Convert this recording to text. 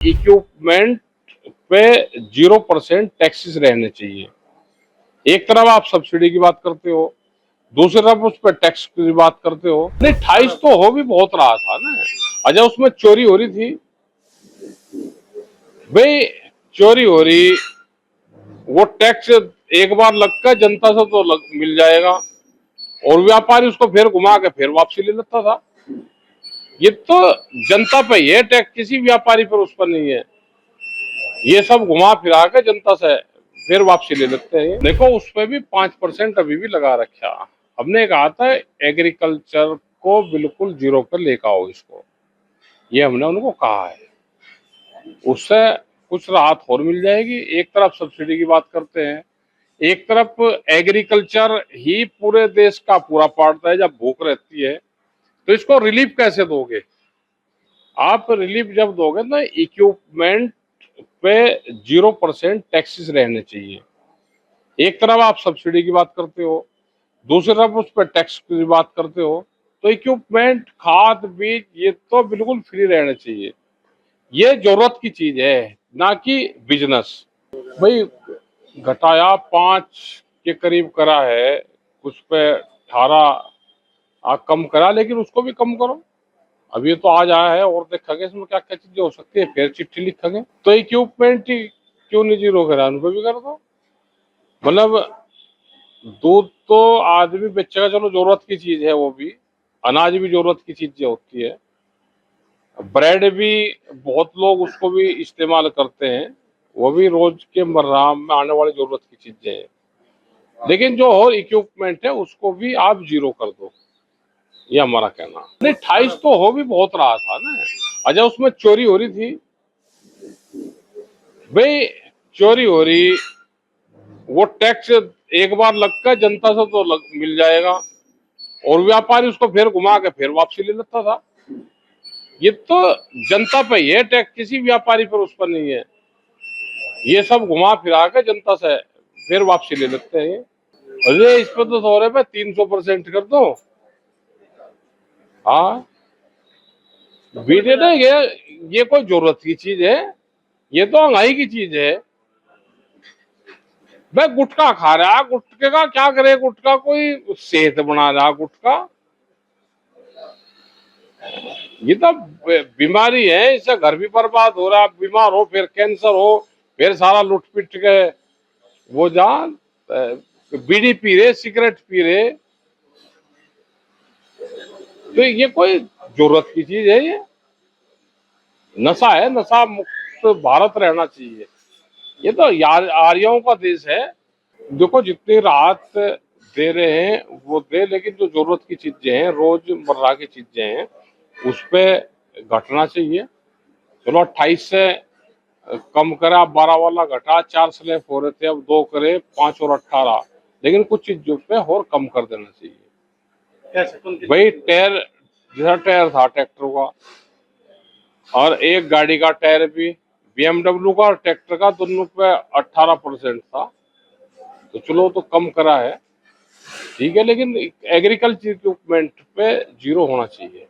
Equipment पे 0% taxes रहने चाहिए। एक तरफ आप सब्सिडी की बात करते हो, दूसरी तरफ उस पर टैक्स की बात करते हो। नहीं 28 तो हो भी बहुत रहा था ना। अच्छा उसमें चोरी हो रही थी भाई, चोरी हो रही, वो टैक्स एक बार लगकर जनता से तो मिल जाएगा और व्यापारी उसको फिर घुमा के फिर वापसी ले लेता था। ये तो जनता पे ही है टैक्स, किसी व्यापारी पर उस पर नहीं है। ये सब घुमा फिरा के जनता से फिर वापसी ले लेते हैं। देखो उस पर भी 5% अभी भी लगा रखा। हमने कहा था एग्रीकल्चर को बिल्कुल 0 पर लेकर आओ इसको, ये हमने उनको कहा है। उससे कुछ राहत और मिल जाएगी। एक तरफ सब्सिडी की बात करते हैं, एक तरफ एग्रीकल्चर ही पूरे देश का पूरा पार्ट है। जब भूख रहती है तो इसको रिलीफ कैसे दोगे? आप रिलीफ जब दोगे ना, इक्विपमेंट पे 0% टैक्सेस रहने चाहिए। एक तरफ आप सब्सिडी की बात करते हो, दूसरी तरफ उस पर टैक्स की बात करते हो। तो इक्विपमेंट, खाद, बीज, ये तो बिल्कुल फ्री रहने चाहिए। ये जरूरत की चीज है, ना कि बिजनेस। भाई घटाया 5 के करीब करा है, उस पे 18 कम करा, लेकिन उसको भी कम करो। अब ये तो आज आया है और देखेंगे इसमें क्या क्या चीजें हो सकती है, फिर चिट्ठी लिखेंगे। तो इक्विपमेंट ही क्यों नहीं 0 करा, उनको भी कर दो। मतलब दूध तो आदमी बेचेगा, चलो जरूरत की चीज है वो भी, अनाज भी जरूरत की चीज होती है, ब्रेड भी बहुत लोग उसको भी इस्तेमाल करते हैं, वो भी रोज के मर्राम में आने वाली जरूरत की चीजें हैं। लेकिन जो और इक्विपमेंट है उसको भी आप 0 कर दो, ये हमारा कहना। नहीं 28 तो हो भी बहुत रहा था ना। अच्छा उसमें चोरी हो रही थी भाई, चोरी हो रही, वो टैक्स एक बार लगकर जनता से तो मिल जाएगा और व्यापारी उसको फिर घुमा के फिर वापसी ले लेता था। ये तो जनता पे ही है टैक्स, किसी व्यापारी पर उस पर नहीं है। ये सब घुमा फिरा के जनता से फिर वापसी ले लेते हैं। अरे इस पर तो 100 पे 300% कर दो। हाँ बीटे नहीं, ये कोई जरूरत की चीज है? ये तो महंगाई की चीज है। भाई गुटखा खा रहा, गुटखे का क्या करे? गुटखा कोई सेहत बना रहा गुटखा? ये तो बीमारी है, इससे घर भी बर्बाद हो रहा, बीमार हो, फिर कैंसर हो, फिर सारा लुट पिट के वो जान बीड़ी पी रहे, सिगरेट पी रहे। तो ये कोई जरूरत की चीज है? ये नशा है, नशा मुक्त भारत रहना चाहिए। ये तो यार आर्यों का देश है। देखो जितनी राहत दे रहे हैं वो दे, लेकिन जो जरूरत की चीजें हैं, रोजमर्रा की चीजें हैं, उस पे घटना चाहिए। चलो 28 से कम करा, 12 वाला घटा, 4 स्लैब हो रहे थे, अब 2 करे, 5 और 18। लेकिन कुछ चीजों पे और कम कर देना चाहिए। भाई टायर, जैसा टायर था ट्रैक्टर का और एक गाड़ी का टायर भी, BMW का और ट्रैक्टर का दोनों पे 18% था। तो चलो तो कम करा है, ठीक है, लेकिन एग्रीकल्चर इक्विपमेंट पे 0 होना चाहिए।